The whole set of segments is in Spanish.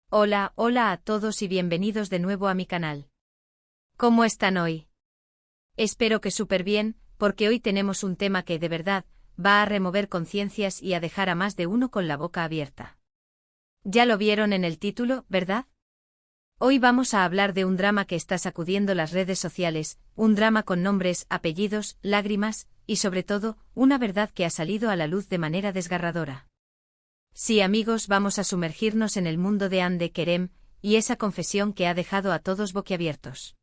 Hola, hola a todos y bienvenidos de nuevo a mi canal. ¿Cómo están hoy? Espero que súper bien, porque hoy tenemos un tema que de verdad va a remover conciencias y a dejar a más de uno con la boca abierta. Ya lo vieron en el título, ¿verdad? Hoy vamos a hablar de un drama que está sacudiendo las redes sociales, un drama con nombres, apellidos, lágrimas, y sobre todo, una verdad que ha salido a la luz de manera desgarradora. Sí, amigos, vamos a sumergirnos en el mundo de Hande Kerem, y esa confesión que ha dejado a todos boquiabiertos.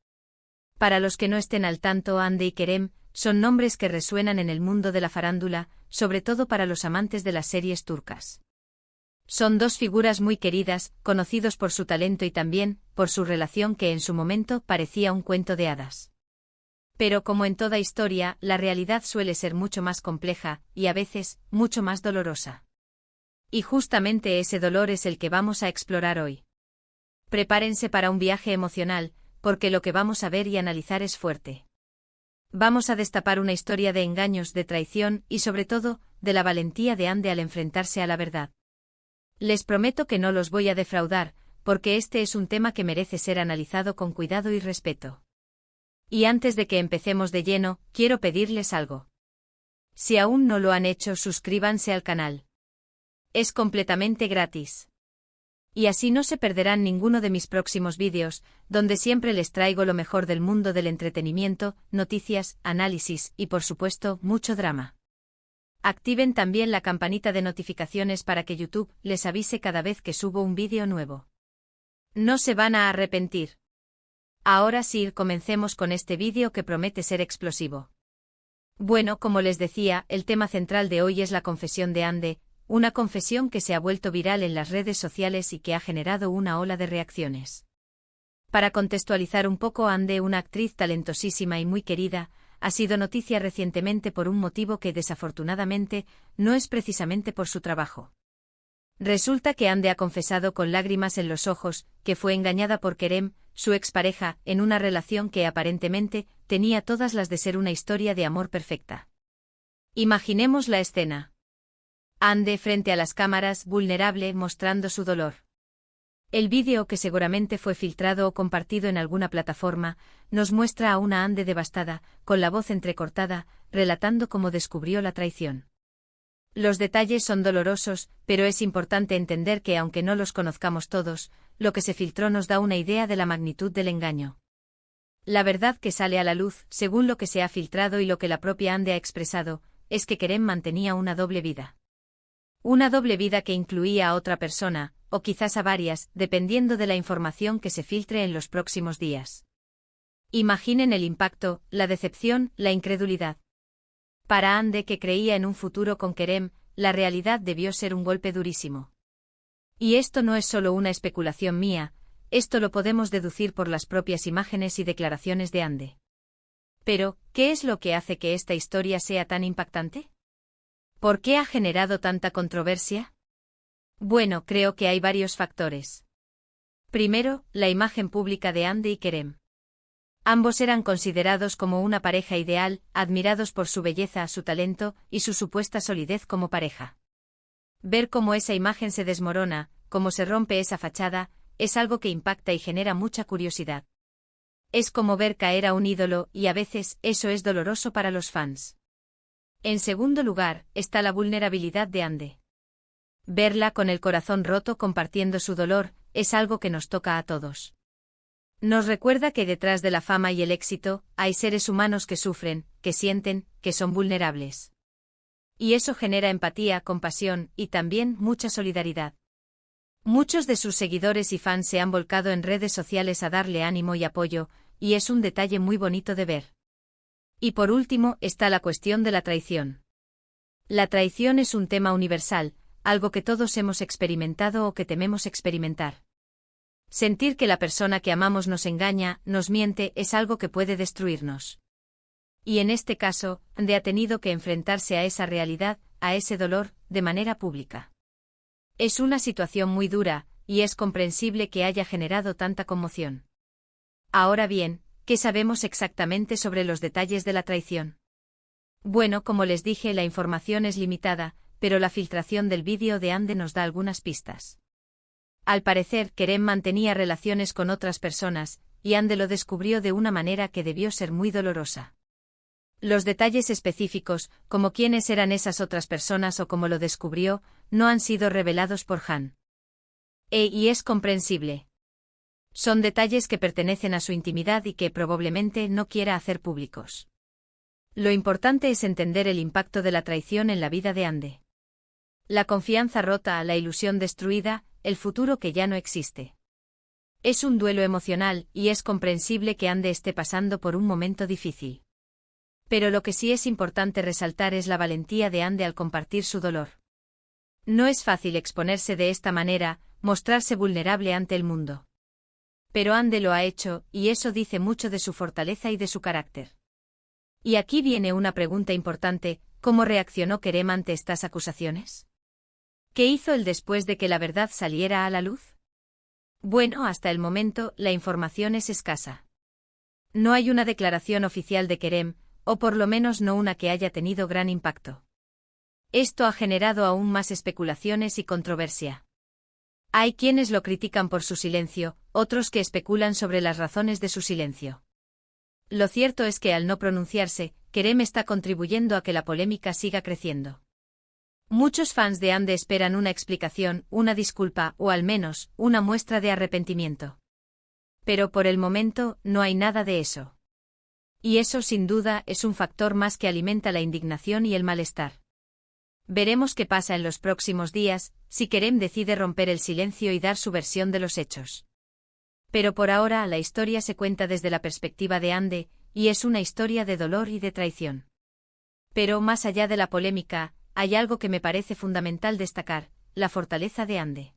Para los que no estén al tanto, Hande y Kerem son nombres que resuenan en el mundo de la farándula, sobre todo para los amantes de las series turcas. Son dos figuras muy queridas, conocidos por su talento y también por su relación que en su momento parecía un cuento de hadas. Pero como en toda historia, la realidad suele ser mucho más compleja, y a veces, mucho más dolorosa. Y justamente ese dolor es el que vamos a explorar hoy. Prepárense para un viaje emocional, porque lo que vamos a ver y analizar es fuerte. Vamos a destapar una historia de engaños, de traición y sobre todo, de la valentía de Hande al enfrentarse a la verdad. Les prometo que no los voy a defraudar, porque este es un tema que merece ser analizado con cuidado y respeto. Y antes de que empecemos de lleno, quiero pedirles algo. Si aún no lo han hecho, suscríbanse al canal. Es completamente gratis. Y así no se perderán ninguno de mis próximos vídeos, donde siempre les traigo lo mejor del mundo del entretenimiento, noticias, análisis y por supuesto, mucho drama. Activen también la campanita de notificaciones para que YouTube les avise cada vez que subo un vídeo nuevo. No se van a arrepentir. Ahora sí, comencemos con este vídeo que promete ser explosivo. Bueno, como les decía, el tema central de hoy es la confesión de Hande, una confesión que se ha vuelto viral en las redes sociales y que ha generado una ola de reacciones. Para contextualizar un poco, Hande, una actriz talentosísima y muy querida, ha sido noticia recientemente por un motivo que desafortunadamente no es precisamente por su trabajo. Resulta que Hande ha confesado con lágrimas en los ojos que fue engañada por Kerem, su expareja, en una relación que aparentemente tenía todas las de ser una historia de amor perfecta. Imaginemos la escena. Hande frente a las cámaras, vulnerable, mostrando su dolor. El vídeo, que seguramente fue filtrado o compartido en alguna plataforma, nos muestra a una Hande devastada, con la voz entrecortada, relatando cómo descubrió la traición. Los detalles son dolorosos, pero es importante entender que aunque no los conozcamos todos, lo que se filtró nos da una idea de la magnitud del engaño. La verdad que sale a la luz, según lo que se ha filtrado y lo que la propia Hande ha expresado, es que Kerem mantenía una doble vida. Una doble vida que incluía a otra persona, o quizás a varias, dependiendo de la información que se filtre en los próximos días. Imaginen el impacto, la decepción, la incredulidad. Para Hande, que creía en un futuro con Kerem, la realidad debió ser un golpe durísimo. Y esto no es solo una especulación mía, esto lo podemos deducir por las propias imágenes y declaraciones de Hande. Pero, ¿qué es lo que hace que esta historia sea tan impactante? ¿Por qué ha generado tanta controversia? Bueno, creo que hay varios factores. Primero, la imagen pública de Hande y Kerem. Ambos eran considerados como una pareja ideal, admirados por su belleza, su talento y su supuesta solidez como pareja. Ver cómo esa imagen se desmorona, cómo se rompe esa fachada, es algo que impacta y genera mucha curiosidad. Es como ver caer a un ídolo y a veces eso es doloroso para los fans. En segundo lugar, está la vulnerabilidad de Hande. Verla con el corazón roto compartiendo su dolor, es algo que nos toca a todos. Nos recuerda que detrás de la fama y el éxito, hay seres humanos que sufren, que sienten, que son vulnerables. Y eso genera empatía, compasión, y también mucha solidaridad. Muchos de sus seguidores y fans se han volcado en redes sociales a darle ánimo y apoyo, y es un detalle muy bonito de ver. Y por último, está la cuestión de la traición. La traición es un tema universal, algo que todos hemos experimentado o que tememos experimentar. Sentir que la persona que amamos nos engaña, nos miente, es algo que puede destruirnos. Y en este caso, Hande ha tenido que enfrentarse a esa realidad, a ese dolor, de manera pública. Es una situación muy dura, y es comprensible que haya generado tanta conmoción. Ahora bien, ¿qué sabemos exactamente sobre los detalles de la traición? Bueno, como les dije, la información es limitada, pero la filtración del vídeo de Hande nos da algunas pistas. Al parecer, Kerem mantenía relaciones con otras personas, y Ande lo descubrió de una manera que debió ser muy dolorosa. Los detalles específicos, como quiénes eran esas otras personas o cómo lo descubrió, no han sido revelados por Han. Y es comprensible. Son detalles que pertenecen a su intimidad y que probablemente no quiera hacer públicos. Lo importante es entender el impacto de la traición en la vida de Ande. La confianza rota, la ilusión destruida, el futuro que ya no existe. Es un duelo emocional, y es comprensible que Ande esté pasando por un momento difícil. Pero lo que sí es importante resaltar es la valentía de Ande al compartir su dolor. No es fácil exponerse de esta manera, mostrarse vulnerable ante el mundo. Pero Ande lo ha hecho, y eso dice mucho de su fortaleza y de su carácter. Y aquí viene una pregunta importante: ¿cómo reaccionó Kerem ante estas acusaciones? ¿Qué hizo él después de que la verdad saliera a la luz? Bueno, hasta el momento, la información es escasa. No hay una declaración oficial de Kerem, o por lo menos no una que haya tenido gran impacto. Esto ha generado aún más especulaciones y controversia. Hay quienes lo critican por su silencio, otros que especulan sobre las razones de su silencio. Lo cierto es que al no pronunciarse, Kerem está contribuyendo a que la polémica siga creciendo. Muchos fans de Ande esperan una explicación, una disculpa o al menos, una muestra de arrepentimiento. Pero por el momento, no hay nada de eso. Y eso sin duda es un factor más que alimenta la indignación y el malestar. Veremos qué pasa en los próximos días, si Kerem decide romper el silencio y dar su versión de los hechos. Pero por ahora la historia se cuenta desde la perspectiva de Ande, y es una historia de dolor y de traición. Pero más allá de la polémica, hay algo que me parece fundamental destacar: la fortaleza de Ande.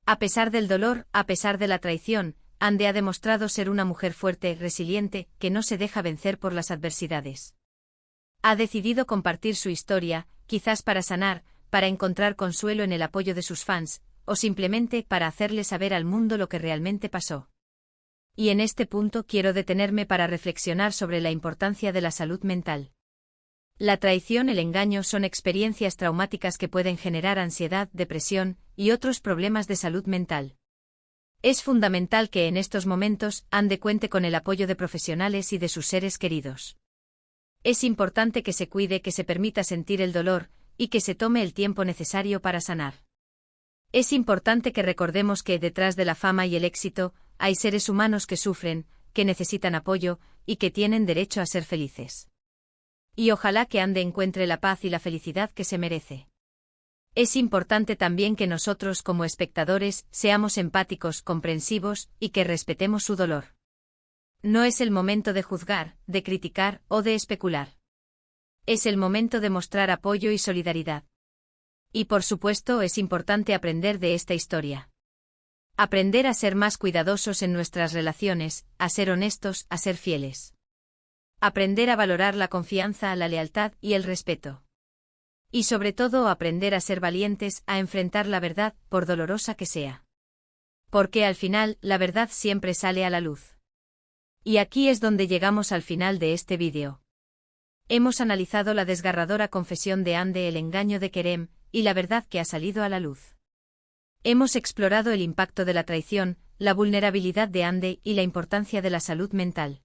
A pesar del dolor, a pesar de la traición, Ande ha demostrado ser una mujer fuerte, resiliente, que no se deja vencer por las adversidades. Ha decidido compartir su historia, quizás para sanar, para encontrar consuelo en el apoyo de sus fans, o simplemente para hacerle saber al mundo lo que realmente pasó. Y en este punto quiero detenerme para reflexionar sobre la importancia de la salud mental. La traición y el engaño son experiencias traumáticas que pueden generar ansiedad, depresión y otros problemas de salud mental. Es fundamental que en estos momentos Ande cuente con el apoyo de profesionales y de sus seres queridos. Es importante que se cuide, que se permita sentir el dolor, y que se tome el tiempo necesario para sanar. Es importante que recordemos que detrás de la fama y el éxito, hay seres humanos que sufren, que necesitan apoyo, y que tienen derecho a ser felices. Y ojalá que Ande encuentre la paz y la felicidad que se merece. Es importante también que nosotros como espectadores seamos empáticos, comprensivos, y que respetemos su dolor. No es el momento de juzgar, de criticar o de especular. Es el momento de mostrar apoyo y solidaridad. Y por supuesto es importante aprender de esta historia. Aprender a ser más cuidadosos en nuestras relaciones, a ser honestos, a ser fieles. Aprender a valorar la confianza, la lealtad y el respeto. Y sobre todo aprender a ser valientes, a enfrentar la verdad, por dolorosa que sea. Porque al final, la verdad siempre sale a la luz. Y aquí es donde llegamos al final de este vídeo. Hemos analizado la desgarradora confesión de Ande, el engaño de Kerem, y la verdad que ha salido a la luz. Hemos explorado el impacto de la traición, la vulnerabilidad de Ande y la importancia de la salud mental.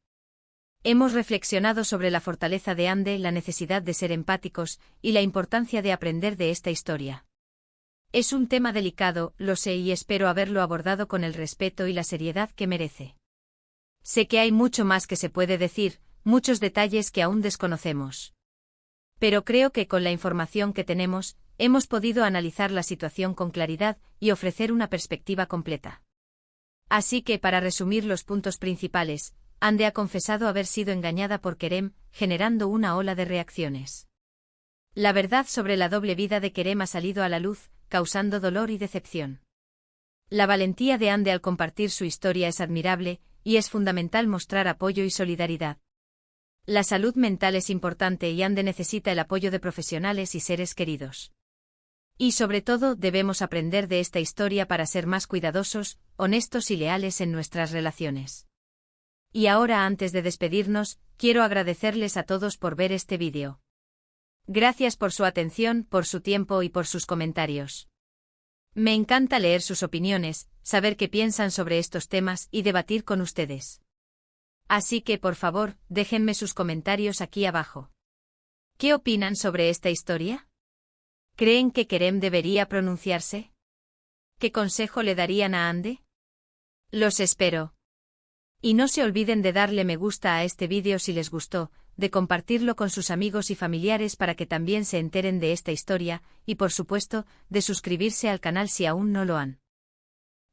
Hemos reflexionado sobre la fortaleza de Ande, la necesidad de ser empáticos, y la importancia de aprender de esta historia. Es un tema delicado, lo sé, y espero haberlo abordado con el respeto y la seriedad que merece. Sé que hay mucho más que se puede decir, muchos detalles que aún desconocemos. Pero creo que con la información que tenemos, hemos podido analizar la situación con claridad y ofrecer una perspectiva completa. Así que para resumir los puntos principales, Ande ha confesado haber sido engañada por Kerem, generando una ola de reacciones. La verdad sobre la doble vida de Kerem ha salido a la luz, causando dolor y decepción. La valentía de Ande al compartir su historia es admirable, y es fundamental mostrar apoyo y solidaridad. La salud mental es importante y Ande necesita el apoyo de profesionales y seres queridos. Y sobre todo debemos aprender de esta historia para ser más cuidadosos, honestos y leales en nuestras relaciones. Y ahora, antes de despedirnos, quiero agradecerles a todos por ver este vídeo. Gracias por su atención, por su tiempo y por sus comentarios. Me encanta leer sus opiniones, saber qué piensan sobre estos temas y debatir con ustedes. Así que, por favor, déjenme sus comentarios aquí abajo. ¿Qué opinan sobre esta historia? ¿Creen que Kerem debería pronunciarse? ¿Qué consejo le darían a Ande? Los espero. Y no se olviden de darle me gusta a este vídeo si les gustó, de compartirlo con sus amigos y familiares para que también se enteren de esta historia, y por supuesto, de suscribirse al canal si aún no lo han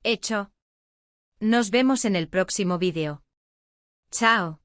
hecho. Nos vemos en el próximo vídeo. Chao.